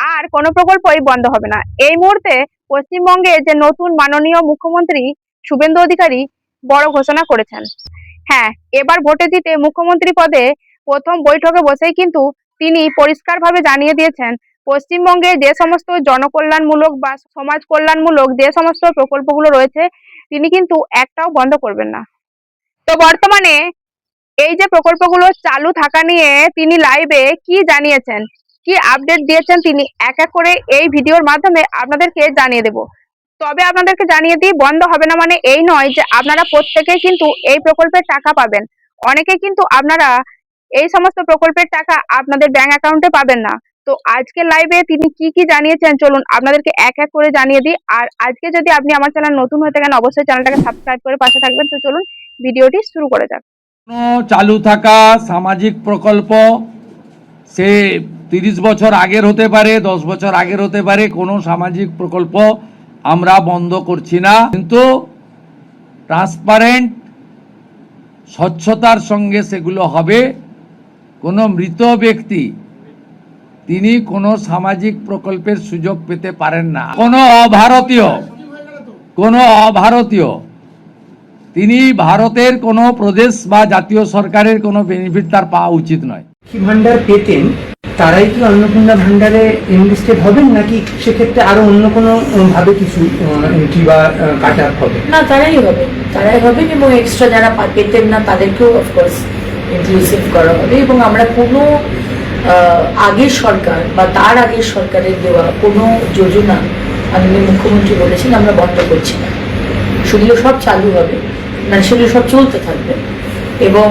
আর কোনো প্রকল্পই বন্ধ হবে না। এই মুহূর্তে পশ্চিমবঙ্গে যে নতুন মাননীয় মুখ্যমন্ত্রী শুভেন্দু অধিকারী বড় ঘোষণা করেছেন। হ্যাঁ, এবার ভোটে জিতে মুখ্যমন্ত্রী পদে প্রথম বৈঠকে বসেই কিন্তু তিনি পরিষ্কারভাবে জানিয়ে দিয়েছেন, পশ্চিমবঙ্গে যে সমস্ত জনকল্যাণমূলক বা সমাজ কল্যাণমূলক যে সমস্ত প্রকল্পগুলো রয়েছে তিনি কিন্তু একটাও বন্ধ করবেন না। তো বর্তমানে এই যে প্রকল্পগুলো চালু থাকা নিয়ে তিনি লাইভে কি জানিয়েছেন, কি আপডেট দিয়েছেন তিনি এক এক করে এই ভিডিওর মাধ্যমে আপনাদেরকে জানিয়ে দেব। তবে আপনাদেরকে জানিয়ে দিই, বন্ধ হবে না মানে এই নয় যে আপনারা প্রত্যেকেই কিন্তু এই প্রকল্পের টাকা পাবেন। অনেকে কিন্তু আপনারা এই সমস্ত প্রকল্পের টাকা আপনাদের ব্যাংক অ্যাকাউন্টে পাবেন না। তো আজকে লাইভে তিনি কি কি জানিয়েছেন চলুন আপনাদেরকে এক এক করে জানিয়ে দিই। আর আজকে যদি আপনি আমার চ্যানেল নতুন হয়ে থাকেন অবশ্যই চ্যানেলটাকে সাবস্ক্রাইব করে পাশে থাকবেন। তো চলুন ভিডিওটি শুরু করা যাক। চালু থাকা সামাজিক প্রকল্প সে 30 বছর আগের হতে পারে, 10 বছর আগের হতে পারে, কোনো সামাজিক প্রকল্প আমরা বন্ধ করছি না, কিন্তু ট্রান্সপারেন্ট স্বচ্ছতার সঙ্গে সেগুলো হবে। কোনো মৃত ব্যক্তি তিনি কোনো সামাজিক প্রকল্পের সুযোগ পেতে পারেন না। কোনো অভারতীয় তিনি ভারতের কোনো প্রদেশ বা জাতীয় সরকারের কোনো বেনিফিট তার পাওয়া উচিত নয়। কি ভান্ডার পেতেন তারাই কি অন্নপূর্ণা ভান্ডারে এনলিস্টেড হবেন, নাকি সেক্ষেত্রে আরো অন্য কোনো ভাবে কিছু এন্ট্রি বা কাট আপ হবে? না, তারাই হবেন এবং এক্সট্রা যারা পেতেন না তাদেরকেও অফকোর্স ইনক্লুসিভ করা হবে। এবং আমরা কোনো আগের সরকার বা তার আগের সরকারের দেওয়া কোনো যোজনা মাননীয় মুখ্যমন্ত্রী বলেছেন আমরা বন্ধ করছি না, সেগুলো সব চালু হবে, মানে সেগুলো সব চলতে থাকবে। এবং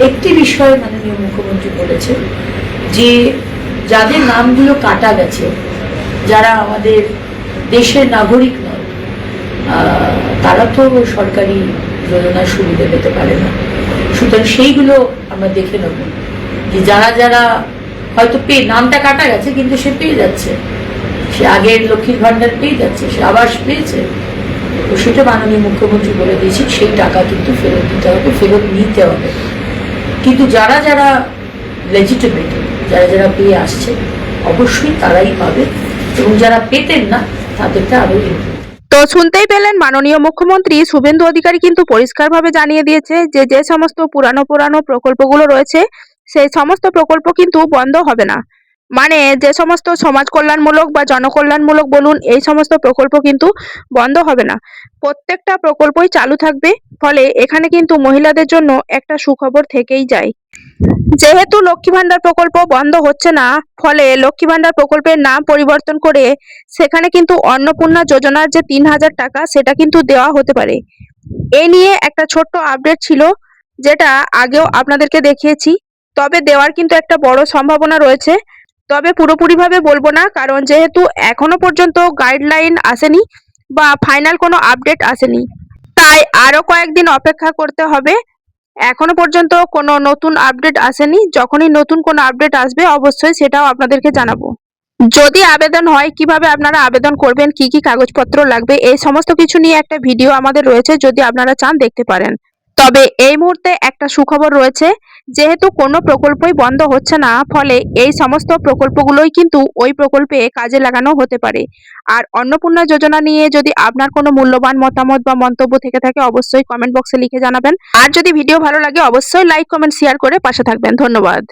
একটি বিষয় মাননীয় মুখ্যমন্ত্রী বলেছেন যে যাদের নামগুলো কাটা গেছে, যারা আমাদের দেশের নাগরিক নয়, তারা তো সরকারি যোজনার সুবিধা পেতে পারে না। সুতরাং সেইগুলো আমরা দেখে নেব যে যারা যারা হয়তো নামটা কাটা গেছে কিন্তু সে পেয়ে যাচ্ছে, সে আগের লক্ষ্মীর ভান্ডার পেয়ে যাচ্ছে, সে আবাস পেয়েছে, তো সেটা মাননীয় মুখ্যমন্ত্রী বলে দিয়েছে সেই টাকা কিন্তু ফেরত দিতে হবে, ফেরত নিতে হবে। কিন্তু যারা যারা লেজিটিমেট, যারা যারা পেয়ে আসছে অবশ্যই তারাই পাবে, এবং যারা পেতেন না তাদেরটা আরো ইনক্লুড। তো শুনতেই পেলেন, মাননীয় মুখ্যমন্ত্রী শুভেন্দু অধিকারী কিন্তু পরিষ্কারভাবে জানিয়ে দিয়েছে যে যে সমস্ত পুরানো প্রকল্পগুলো রয়েছে সেই সমস্ত প্রকল্প কিন্তু বন্ধ হবে না। মানে যে সমস্ত সমাজ কল্যাণমূলক বা জনকল্যাণমূলক বলুন, এই সমস্ত প্রকল্প কিন্তু বন্ধ হবে না, প্রত্যেকটা প্রকল্পই চালু থাকবে। ফলে এখানে কিন্তু মহিলাদের জন্য একটা সুখবর থেকেই যায়। যেহেতু লক্ষ্মী ভান্ডার প্রকল্প বন্ধ হচ্ছে না, ফলে লক্ষ্মী ভান্ডার প্রকল্পের নাম পরিবর্তন করে সেখানে কিন্তু অন্নপূর্ণা যোজনার যে 3000 টাকা সেটা কিন্তু দেওয়া হতে পারে। এই নিয়ে একটা ছোট্ট আপডেট ছিল যেটা আগেও আপনাদেরকে দেখিয়েছি। তবে দেওয়ার কিন্তু একটা বড় সম্ভাবনা রয়েছে, তবে পুরোপুরিভাবে বলবো না, কারণ যেহেতু এখনো পর্যন্ত গাইডলাইন আসেনি বা ফাইনাল কোনো আপডেট আসেনি, তাই আরো কয়েকদিন অপেক্ষা করতে হবে। এখনো পর্যন্ত কোনো নতুন আপডেট আসেনি, যখনই নতুন কোনো আপডেট আসবে অবশ্যই সেটাও আপনাদেরকে জানাবো। যদি আবেদন হয়, কিভাবে আপনারা আবেদন করবেন, কি কি কাগজপত্র লাগবে, এই সমস্ত কিছু নিয়ে একটা ভিডিও আমাদের রয়েছে, যদি আপনারা চান দেখতে পারেন। তবে এই মুহূর্তে একটা সুখবর রয়েছে, যেহেতু কোনো প্রকল্পই বন্ধ হচ্ছে না, ফলে এই সমস্ত প্রকল্পগুলোই কিন্তু ওই প্রকল্পে কাজে লাগানো হতে পারে। আর অন্নপূর্ণা যোজনা নিয়ে যদি আপনার কোনো মূল্যবান মতামত বা মন্তব্য থেকে থাকে অবশ্যই কমেন্ট বক্সে লিখে জানাবেন। আর যদি ভিডিও ভালো লাগে অবশ্যই লাইক, কমেন্ট, শেয়ার করে পাশে থাকবেন। ধন্যবাদ।